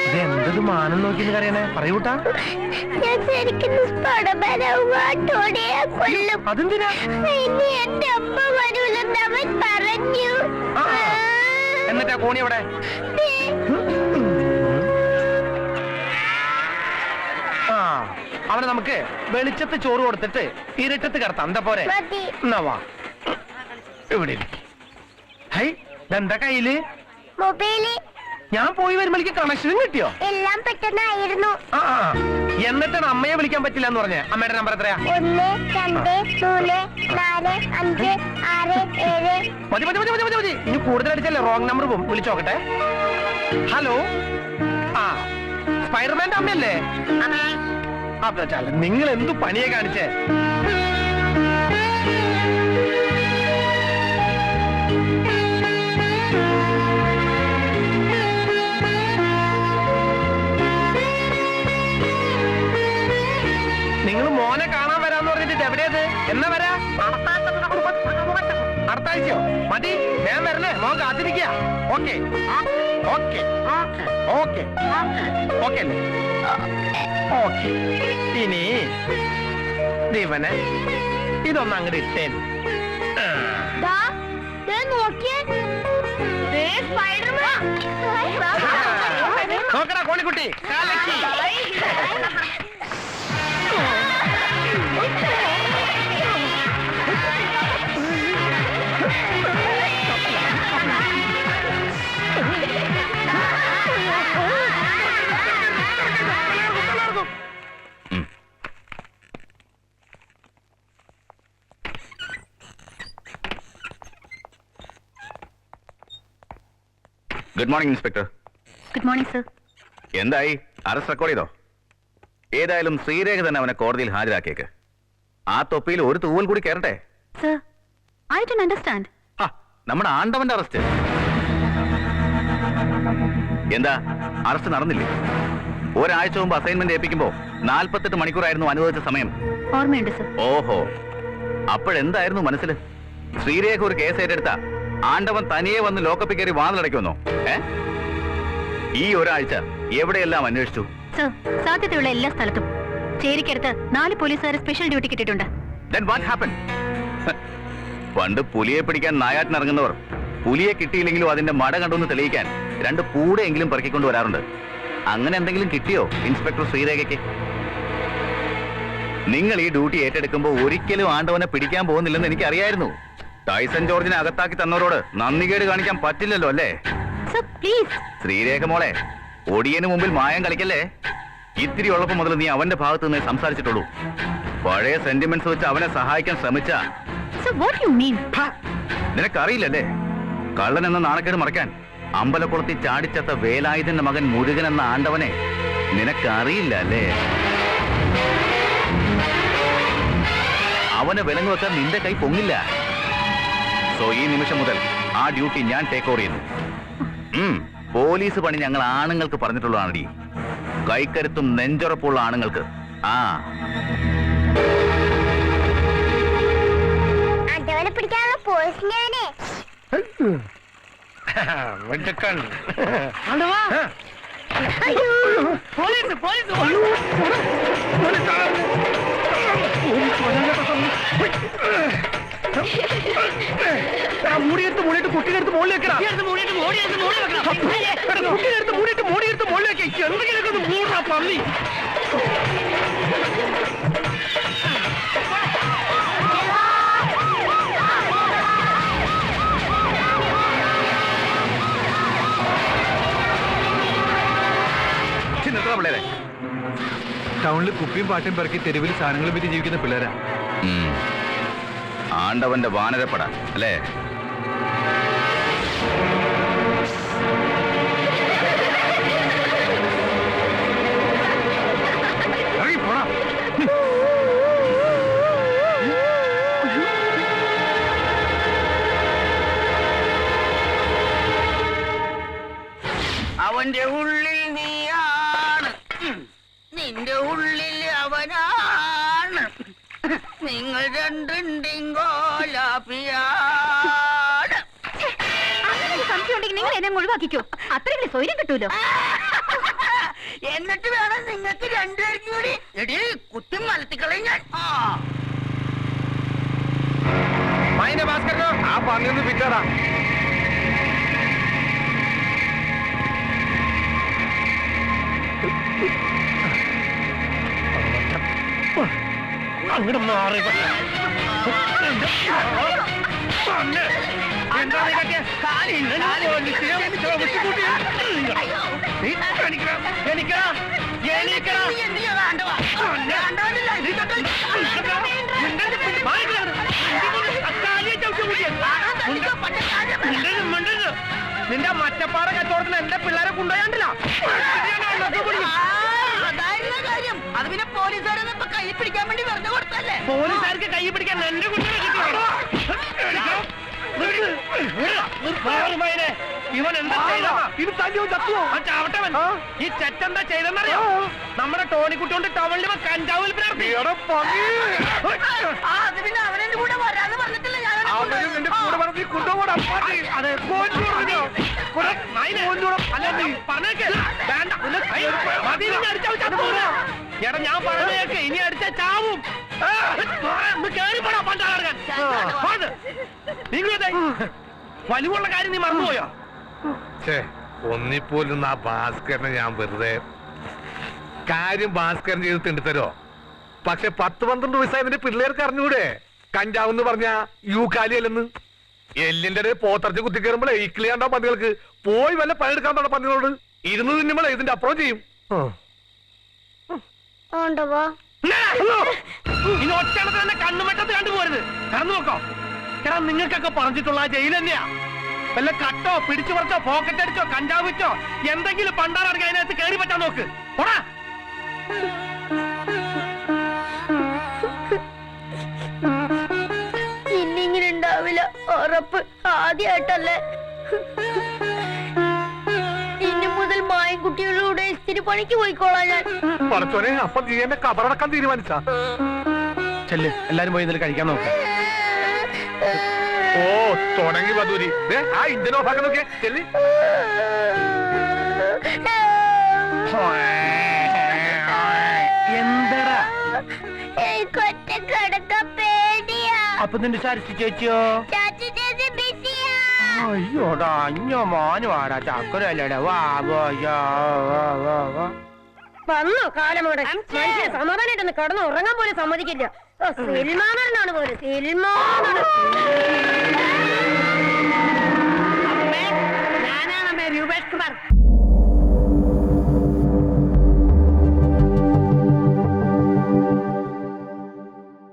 ഇതെന്തത് മാനം നോക്കിന്ന് കറിയണേ പറയൂട്ടാ. അതെന്തിനാ? എന്നിട്ടാ കോണി എവിടെ? ആ അവനെ നമുക്ക് വെളിച്ചത്ത് ചോറ് കൊടുത്തിട്ട് ഇരുട്ടത്ത് കിടത്താം. എന്താ പോരെ? എന്നാ വാ ഇവിടെ. ഹൈ ഇതെന്താ കയ്യില്? മൊബൈല്. ഞാൻ പോയി വരുമ്പോഴേക്ക് കണക്ഷനും കിട്ടിയോ? എല്ലാം പെട്ടെന്നായിരുന്നു. ആ എന്നിട്ടാണ് അമ്മയെ വിളിക്കാൻ പറ്റില്ല എന്ന് പറഞ്ഞേ. അമ്മയുടെ നമ്പർ എത്രയാ? 1 2 3 4 5 6 7. മതി മതി മതി മതി മതി. ഇനി കൂടുതൽ അടിച്ചല്ലേ റോങ് നമ്പർ പോകും. വിളിച്ചു നോക്കട്ടെ. ഹലോ. ആ സ്പൈഡർമാന്റെ അമ്മയല്ലേ? അപ്പൊ ചാല നിങ്ങൾ എന്തു പണിയെ കാണിച്ചേ? നിങ്ങൾ മോനെ കാണാൻ വരാന്ന് പറഞ്ഞിട്ട് എവിടെയത്? എന്നാ വരാ? അടുത്ത ആഴ്ചയോ? മതി ഞാൻ വരണേ. മോൻ കാത്തിരിക്കുക. ഓക്കെ ഓക്കെ ഓക്കെ ഓക്കെ അല്ലേ? ഓക്കെ. ഇനി ദീപനെ ഇതൊന്നും അങ്ങോട്ട് ഇട്ടേൻ. നോക്കടാ കോണിക്കുട്ടി. Good morning inspector. Good morning sir. എന്തായി? അറസ്റ്റ് റെക്കോർഡ് ചെയ്തോ? ഏതായാലും ശ്രീരേഖ തന്നെ അവനെ കോടതിയിൽ ഹാജരാക്കിയേക്ക്. ആ തൊപ്പിയിൽ ഒരു തൂവൽ കൂടി കയറട്ടെ. Sir, I don't understand. നമ്മുടെ ആണ്ടവന്റെ അറസ്റ്റ്. എന്താ അറസ്റ്റ് നടന്നില്ലേ? ഒരാഴ്ച മുമ്പ് അസൈൻമെന്റ് ഏൽപ്പിക്കുമ്പോ 48 മണിക്കൂറായിരുന്നു അനുവദിച്ച സമയം. ഓർമ്മയുണ്ട് സർ. ഓഹോ, അപ്പോഴെന്തായിരുന്നു മനസ്സിൽ? ശ്രീരേഖ ഒരു കേസ് ഏറ്റെടുത്ത ആണ്ടവൻ തനിയെ വന്ന് ലോക്കപ്പിൽ കയറി വാതിലടയ്ക്കുമെന്നോ? ഈ ഒരാഴ്ച എവിടെയെല്ലാം അന്വേഷിച്ചു? സർ, സാധ്യതയുള്ള എല്ലാ സ്ഥലത്തും. ചേരിക്കടുത്ത് 4 പോലീസുകാർ സ്പെഷ്യൽ ഡ്യൂട്ടി കിട്ടിയിട്ടുണ്ട്. Then what happened? പണ്ട് പുലിയെ പിടിക്കാൻ നായാട്ടിനിറങ്ങുന്നവർ പുലിയെ കിട്ടിയില്ലെങ്കിലും അതിന്റെ മട കണ്ടൊന്ന് തെളിയിക്കാൻ 2 പൂടെയെങ്കിലും പെറുക്കിക്കൊണ്ട് വരാറുണ്ട്. അങ്ങനെ എന്തെങ്കിലും കിട്ടിയോ ഇൻസ്പെക്ടർ ശ്രീരേഖയ്ക്ക്? നിങ്ങൾ ഈ ഡ്യൂട്ടി ഏറ്റെടുക്കുമ്പോൾ ഒരിക്കലും ആണ്ടവനെ പിടിക്കാൻ പോകുന്നില്ലെന്ന് എനിക്കറിയായിരുന്നു. ടൈസൺ ജോർജിനെ അകത്താക്കി തന്നവരോട് നന്ദികേട് കാണിക്കാൻ പറ്റില്ലല്ലോ അല്ലേ? ശ്രീരേഖ മോളെ, ഒടിയന് മുമ്പിൽ മായം കളിക്കല്ലേ. ഇത്തിരി ഉള്ളപ്പോ മുതൽ നീ അവന്റെ ഭാഗത്ത് നിന്ന് സംസാരിച്ചിട്ടുള്ളൂ. പഴയ സെന്റിമെന്റ്സ് വെച്ച് അവനെ സഹായിക്കാൻ ശ്രമിച്ച നിനക്കറിയില്ലല്ലേ? കള്ളൻ എന്ന നാണക്കേട് മറയ്ക്കാൻ അമ്പലക്കുളത്തിൽ ചാടിച്ചത്ത വേലായുധന്റെ മകൻ മുരുകൻ എന്ന ആണ്ടവനെ നിനക്കറിയില്ല അല്ലേ? അവനെ വിലങ്ങ് വെക്കാൻ നിന്റെ കൈ പൊങ്ങില്ല. സോ ഈ നിമിഷം മുതൽ ആ ഡ്യൂട്ടി ഞാൻ ടേക്ക് ഓവർ ചെയ്യുന്നു. പോലീസ് പണി ഞങ്ങൾ ആണുങ്ങൾക്ക് പറഞ്ഞിട്ടുള്ളതാണടി. കൈക്കരുത്തും നെഞ്ചുറപ്പുള്ള ആണുങ്ങൾക്ക്. പിടിക്കാനുള്ള പോലീസ് ഞാനേ. മൂടിയെടുത്ത് മൂടിയിട്ട് കുട്ടിയെടുത്ത് മുകളിലേക്ക് കുട്ടിയെടുത്ത് മൂടിയിട്ട് മൂടിയെടുത്ത് മുകളിലേക്ക് എന്തെങ്കിലുമൊക്കെ ഒന്ന് മൂടാ പള്ളി. ടൗണിൽ കുപ്പിയും പാട്ടും പെറുക്കി തെരുവിൽ സാധനങ്ങൾ വിറ്റ് ജീവിക്കുന്ന പിള്ളേരാ. ആണ്ടവന്റെ വാനരപ്പട അല്ലേ? അവന്റെ ഉള്ളിൽ നീയാണ്, നിന്റെ ഉള്ളിൽ അവനാണ്. നിങ്ങൾ രണ്ടുണ്ടിങ്കോ അങ്ങനെ ഒരു സംശയം ഉണ്ടെങ്കിൽ നിങ്ങൾ എന്നെ അങ്ങ് ഒഴിവാക്കിക്കോ. അത്രയെങ്കിലും സ്വൈര്യം കിട്ടൂലോ. എന്നിട്ട് വേണം നിങ്ങൾക്ക് രണ്ടുപേർക്കും കൂടി എടി കുത്തി മലത്തിക്കളയും ഞാൻ. മൈനെ ഭാസ്കരനോ ആ പന്നിയൊന്ന് പിറ്റാടാ. അങ്ങോട്ട് മാറി എന്താ നീ കാട്ടിയെ? എണീക്കടാ. നിന്റെ മറ്റപ്പാറ കച്ചവടത്തിന് എന്റെ പിള്ളേരെ കൊണ്ടുപോയാണ്ടില്ല. അതായിരുന്നു കാര്യം. അത് പിന്നെ പോലീസുകാരെ കൈ പിടിക്കാൻ വേണ്ടി വെറുതെ കൊടുത്തല്ലേ. പോലീസുകാർക്ക് കൈ പിടിക്കാൻ എന്റെ കുട്ടികളെ കിട്ടിയോ? ഇവൻ എന്താ ചാവട്ടവൻ ഈ ചെറ്റെന്താ ചെയ്തെന്നറിയോ? നമ്മുടെ ടോണിക്കുട്ടിയോണ്ട് ടവലിൽ കഞ്ചാവ് വിൽപ്പന. അത് പിന്നെ അവനെന്റെ കൂടെ വരാന്ന് പറഞ്ഞിട്ടില്ല ഞാൻ. അതെ എടാ ഞാൻ പറഞ്ഞേക്ക് ഇനി അടിച്ച ചാവും. കേറിപ്പോടാ പണ്ടാളർക്കാൻ. വലിവുള്ള കാര്യം നീ മറന്നുപോയോ? ഒന്നിപ്പോലും ആ ഭാസ്കരനെ ഞാൻ വെറുതെ കാര്യം ഭാസ്കരൻ ചെയ്ത് തിണ്ടിത്തരോ. പക്ഷെ 10-12 വയസ്സായ നിന്റെ പിള്ളേർക്ക് അറിഞ്ഞൂടെ കഞ്ചാവെന്ന് പറഞ്ഞ യൂക്കാലിയല്ലെന്ന്. എല്ലിന്റെ ഇടയിൽ പോത്തറച്ച് കുത്തി കയറുമ്പോഴേ ഇക്കിളിയാണ്ടോ പന്നികൾക്ക് പോയി വല്ല പണിയെടുക്കാൻ തുടങ്ങ പന്നികളോട് ഇരുന്ന് തിന്നുമ്പോഴേ ഇതിന്റെ അപ്പുറം ചെയ്യും. ഇനി ഒറ്റണത്ത് തന്നെ കണ്ണുമെട്ടത്ത് കണ്ടുപോരുത്. കടന്നു നോക്കോ. എടാ നിങ്ങൾക്കൊക്കെ പറഞ്ഞിട്ടുള്ള ആ ജയിൽ തന്നെയാ. വല്ല കട്ടോ പിടിച്ചു പറിച്ചോ പോക്കറ്റ് അടിച്ചോ കഞ്ചാവ് വെച്ചോ എന്തെങ്കിലും പണ്ടാറടങ്ങി അതിനകത്ത് കയറി പറ്റാൻ നോക്ക്. പോടാ. ഇന്നിങ്ങനെ ഉണ്ടാവില്ല ഉറപ്പ്. ആദ്യമായിട്ടല്ലേ. ഇനി മുതൽ മായൻകുട്ടികളുടെ ഇത്തിരി പണിക്ക് പോയിക്കോളാം ഞാൻ. പറച്ചോനെ അപ്പം നീ എന്നെ കബറടക്കാൻ തീരുമാനിച്ചാ? ചെല്ല് എല്ലാരും പോയി ഇതിൽ കഴിക്കാൻ നോക്ക്. ഓ തുടങ്ങി വധൂരി. ആ ഇഞ്ചൻ ഓഫാക്കാൻ നോക്കിയേ. ചെല്ലി എന്തടാ എനിക്കൊറ്റ കിടക്കാൻ പേടിയാ. അപ്പൊ നിന്റെ സരസി ചേച്ചിയോ? ചാച്ചി ചേച്ചി ബിസിയാ. അയ്യോടാ അഞ്ഞോ മോനും ആടാ ചക്കരല്ലേടാ. വാ വന്നു കാലമോടെ മനുഷ്യനെ സമാധാനായിട്ടൊന്ന് കടന്നു ഉറങ്ങാൻ പോലും സമ്മതിക്കില്ല. സിൽമാനാണ് പോലെ സിൽമാനാണ്.